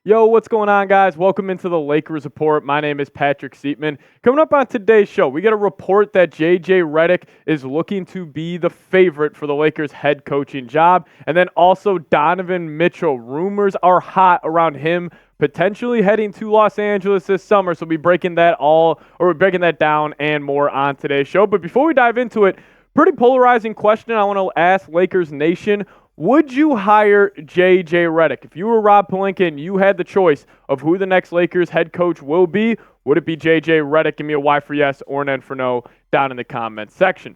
Yo, what's going on, guys? Welcome into the Lakers Report. My name is Patrick Siepman. Coming up on today's show, we get a report that JJ Redick is looking to be the favorite for the Lakers head coaching job. And then also Donovan Mitchell. Rumors are hot around him potentially heading to Los Angeles this summer. So we'll be breaking that down and more on today's show. But before we dive into it, pretty polarizing question I want to ask Lakers Nation. Would you hire JJ Redick? If you were Rob Pelinka and you had the choice of who the next Lakers head coach will be, would it be JJ Redick? Give me a Y for yes or an N for no down in the comments section.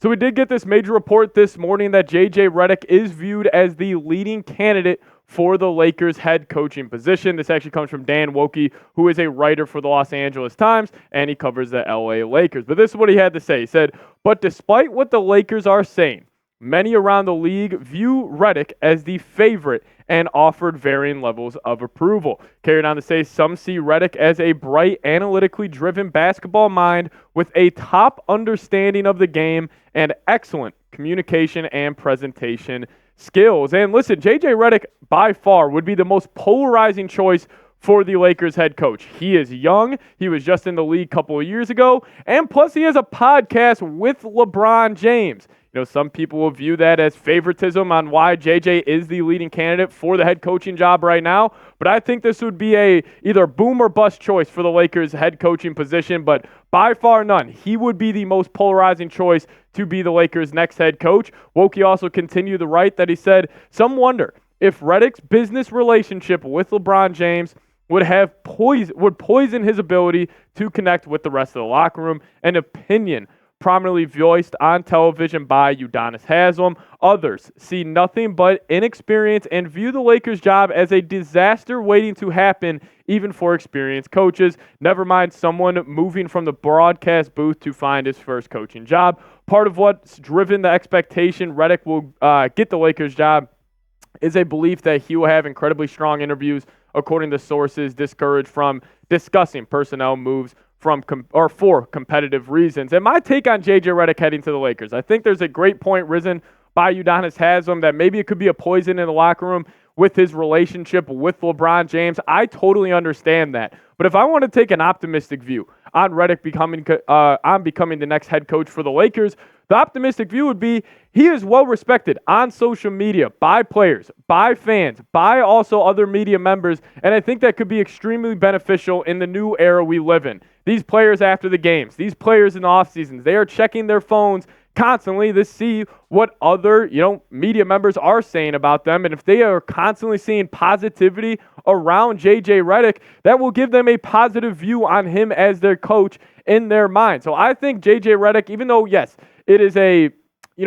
So we did get this major report this morning that JJ Redick is viewed as the leading candidate for the Lakers head coaching position. This actually comes from Dan Woike, who is a writer for the Los Angeles Times, and he covers the LA Lakers. But this is what he had to say. He said, "But despite what the Lakers are saying, many around the league view Redick as the favorite and offered varying levels of approval." Carried on to say, some see Redick as a bright, analytically driven basketball mind with a top understanding of the game and excellent communication and presentation skills. And listen, JJ Redick by far would be the most polarizing choice for the Lakers head coach. He is young. He was just in the league a couple of years ago. And plus, he has a podcast with LeBron James. You know, some people will view that as favoritism on why JJ is the leading candidate for the head coaching job right now. But I think this would be a either boom or bust choice for the Lakers head coaching position. But by far none. He would be the most polarizing choice to be the Lakers' next head coach. Woike also continued to write that he said, some wonder if Redick's business relationship with LeBron James would poison his ability to connect with the rest of the locker room. An opinion prominently voiced on television by Udonis Haslem. Others see nothing but inexperience and view the Lakers' job as a disaster waiting to happen, even for experienced coaches. Never mind someone moving from the broadcast booth to find his first coaching job. Part of what's driven the expectation Redick will get the Lakers' job is a belief that he will have incredibly strong interviews, according to sources discouraged from discussing personnel moves for competitive reasons. And my take on JJ Redick heading to the Lakers, I think there's a great point risen by Udonis Haslem that maybe it could be a poison in the locker room with his relationship with LeBron James. I totally understand that. But if I want to take an optimistic view on Redick becoming the next head coach for the Lakers, the optimistic view would be he is well respected on social media by players, by fans, by also other media members, and I think that could be extremely beneficial in the new era we live in. These players after the games, these players in the off seasons, they are checking their phones constantly to see what other, media members are saying about them. And if they are constantly seeing positivity around JJ Redick, that will give them a positive view on him as their coach in their mind. So I think JJ Redick, even though, yes, it is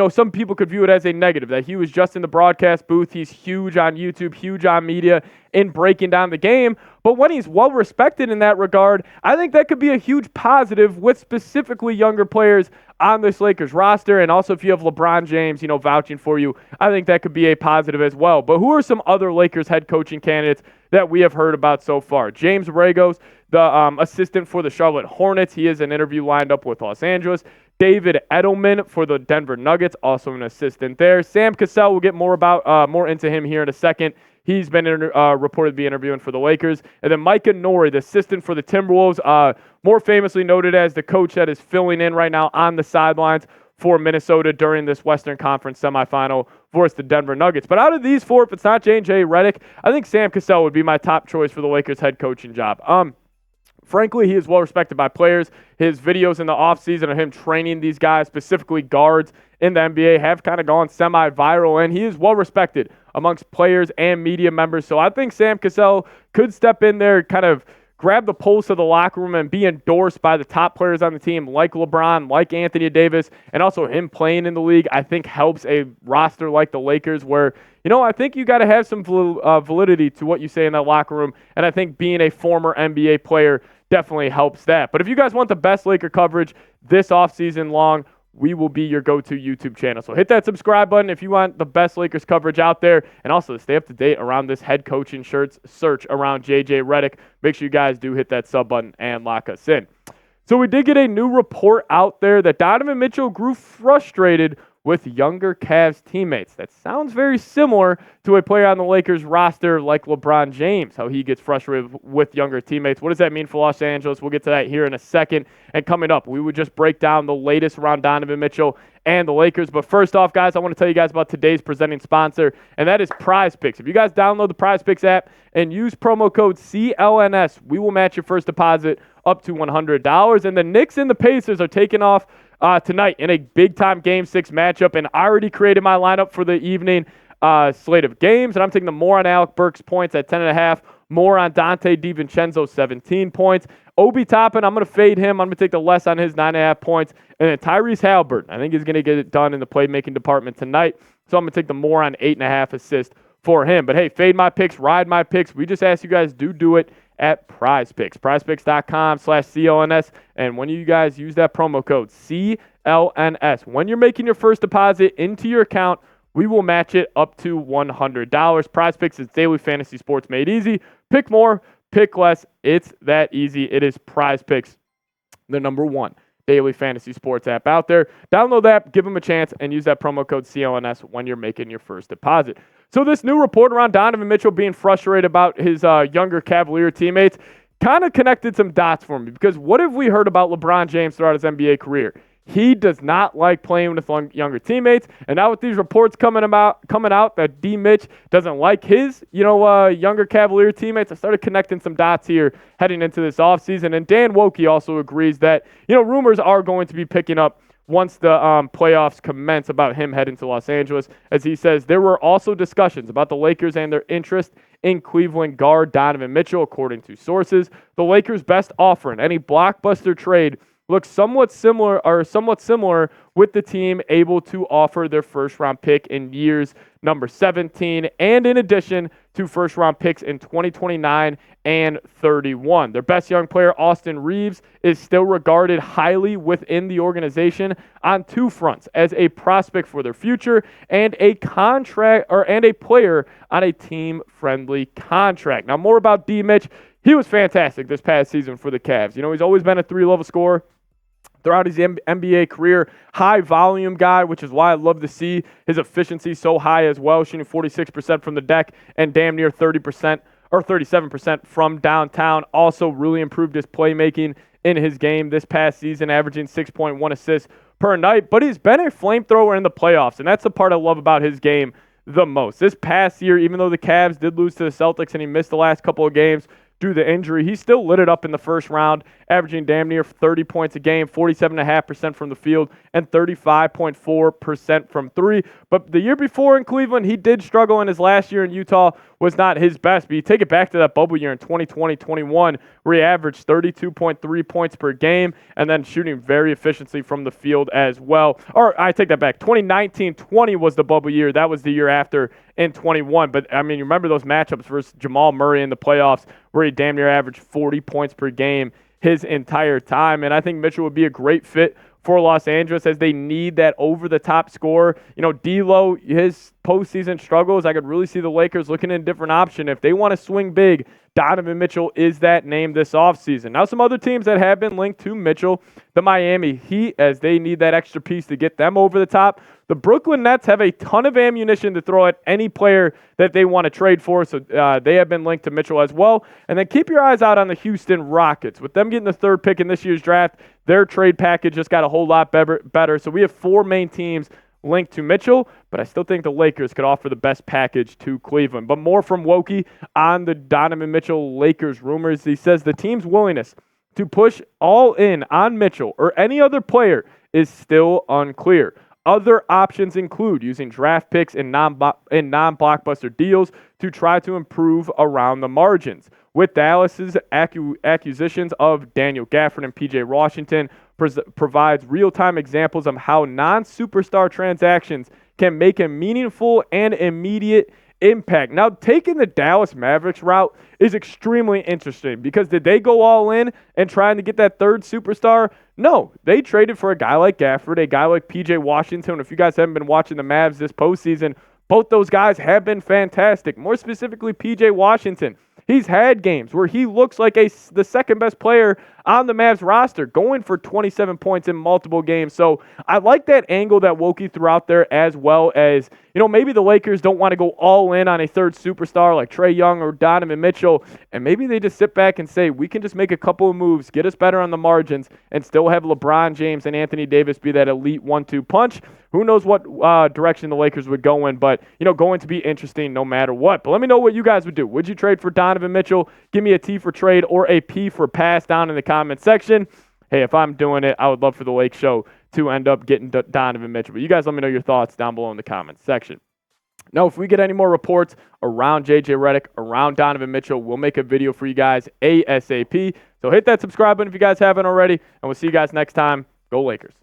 some people could view it as a negative, that he was just in the broadcast booth. He's huge on YouTube, huge on media in breaking down the game. But when he's well respected in that regard, I think that could be a huge positive with specifically younger players on this Lakers roster. And also if you have LeBron James, vouching for you, I think that could be a positive as well. But who are some other Lakers head coaching candidates that we have heard about so far? James Borregos, the assistant for the Charlotte Hornets. He has an interview lined up with Los Angeles. David Edelman for the Denver Nuggets, also an assistant there. Sam Cassell, we'll get more into him here in a second. He's been reported to be interviewing for the Lakers. And then Micah Nori, the assistant for the Timberwolves, more famously noted as the coach that is filling in right now on the sidelines for Minnesota during this Western Conference semifinal versus the Denver Nuggets. But out of these four, if it's not JJ Redick, I think Sam Cassell would be my top choice for the Lakers head coaching job. Frankly, he is well respected by players. His videos in the offseason of him training these guys, specifically guards in the NBA, have kind of gone semi-viral, and he is well respected amongst players and media members. So I think Sam Cassell could step in there, kind of grab the pulse of the locker room and be endorsed by the top players on the team like LeBron, like Anthony Davis, and also him playing in the league, I think helps a roster like the Lakers where, I think you got to have some validity to what you say in that locker room, and I think being a former NBA player definitely helps that. But if you guys want the best Laker coverage this offseason long, we will be your go-to YouTube channel. So hit that subscribe button if you want the best Lakers coverage out there, and also stay up to date around this head coaching search around JJ Redick. Make sure you guys do hit that sub button and lock us in. So we did get a new report out there that Donovan Mitchell grew frustrated with younger Cavs teammates. That sounds very similar to a player on the Lakers roster like LeBron James, how he gets frustrated with younger teammates. What does that mean for Los Angeles? We'll get to that here in a second. And coming up, we would just break down the latest around Donovan Mitchell and the Lakers. But first off, guys, I want to tell you guys about today's presenting sponsor, and that is Prize Picks. If you guys download the Prize Picks app and use promo code CLNS, we will match your first deposit up to $100. And the Knicks and the Pacers are taking off tonight in a big-time Game 6 matchup, and I already created my lineup for the evening slate of games, and I'm taking the more on Alec Burks points at 10.5, more on Dante DiVincenzo, 17 points. Obi Toppin, I'm going to fade him. I'm going to take the less on his 9.5 points. And then Tyrese Halliburton, I think he's going to get it done in the playmaking department tonight, so I'm going to take the more on 8.5 assists for him. But hey, fade my picks, ride my picks. We just ask you guys do it at Prize Picks. PrizePicks.com/CLNS. And when you guys use that promo code CLNS, when you're making your first deposit into your account, we will match it up to $100. Prize Picks is daily fantasy sports made easy. Pick more, pick less. It's that easy. It is Prize Picks, the number one daily fantasy sports app out there. Download that, give them a chance, and use that promo code CLNS when you're making your first deposit. So this new report around Donovan Mitchell being frustrated about his younger Cavalier teammates kind of connected some dots for me, because what have we heard about LeBron James throughout his NBA career? He does not like playing with younger teammates, and now with these reports coming out that D. Mitch doesn't like his, younger Cavalier teammates, I started connecting some dots here heading into this offseason. And Dan Woike also agrees that, rumors are going to be picking up once the playoffs commence about him heading to Los Angeles. As he says, there were also discussions about the Lakers and their interest in Cleveland guard Donovan Mitchell, according to sources. The Lakers' best offer in any blockbuster trade looks somewhat similar with the team able to offer their first-round pick in years number 17, and in addition to first-round picks in 2029 and 31. Their best young player, Austin Reeves, is still regarded highly within the organization on two fronts: as a prospect for their future and a player on a team-friendly contract. Now, more about D. Mitch. He was fantastic this past season for the Cavs. He's always been a three-level scorer throughout his NBA career. High volume guy, which is why I love to see his efficiency so high as well, shooting 46% from the deck and damn near 30% or 37% from downtown. Also really improved his playmaking in his game this past season, averaging 6.1 assists per night. But he's been a flamethrower in the playoffs, and that's the part I love about his game the most. This past year, even though the Cavs did lose to the Celtics and he missed the last couple of games due to injury, he still lit it up in the first round, averaging damn near 30 points a game, 47.5% from the field, and 35.4% from three. But the year before in Cleveland, he did struggle, and his last year in Utah was not his best. But you take it back to that bubble year in 2020-21, where he averaged 32.3 points per game, and then shooting very efficiently from the field as well. Or I take that back. 2019-20 was the bubble year. That was the year after in 21. But, you remember those matchups versus Jamal Murray in the playoffs, where he damn near averaged 40 points per game his entire time. And I think Mitchell would be a great fit for Los Angeles, as they need that over-the-top scorer. D'Lo, his postseason struggles, I could really see the Lakers looking at a different option. If they want to swing big, Donovan Mitchell is that name this offseason. Now, some other teams that have been linked to Mitchell, the Miami Heat, as they need that extra piece to get them over the top. The Brooklyn Nets have a ton of ammunition to throw at any player that they want to trade for, so they have been linked to Mitchell as well. And then keep your eyes out on the Houston Rockets. With them getting the third pick in this year's draft, their trade package just got a whole lot better. So we have four main teams linked to Mitchell, but I still think the Lakers could offer the best package to Cleveland. But more from Woike on the Donovan Mitchell Lakers rumors. He says the team's willingness to push all in on Mitchell or any other player is still unclear. Other options include using draft picks in non-blockbuster deals to try to improve around the margins. With Dallas's acquisitions of Daniel Gafford and PJ Washington provides real-time examples of how non-superstar transactions can make a meaningful and immediate impact. Now, taking the Dallas Mavericks route is extremely interesting, because did they go all in and trying to get that third superstar? No, they traded for a guy like Gafford, a guy like PJ Washington. If you guys haven't been watching the Mavs this postseason, both those guys have been fantastic. More specifically, PJ Washington. He's had games where he looks like the second best player on the Mavs roster, going for 27 points in multiple games. So I like that angle that Woike threw out there, as well as, maybe the Lakers don't want to go all in on a third superstar like Trae Young or Donovan Mitchell, and maybe they just sit back and say, we can just make a couple of moves, get us better on the margins, and still have LeBron James and Anthony Davis be that elite 1-2 punch. Who knows what direction the Lakers would go in, but, going to be interesting no matter what. But let me know what you guys would do. Would you trade for Donovan Mitchell? Give me a T for trade or a P for pass down in the comment section. Hey, if I'm doing it, I would love for the Lake Show to end up getting Donovan Mitchell. But you guys let me know your thoughts down below in the comments section. Now, if we get any more reports around JJ Redick, around Donovan Mitchell, we'll make a video for you guys ASAP. So hit that subscribe button if you guys haven't already, and we'll see you guys next time. Go Lakers.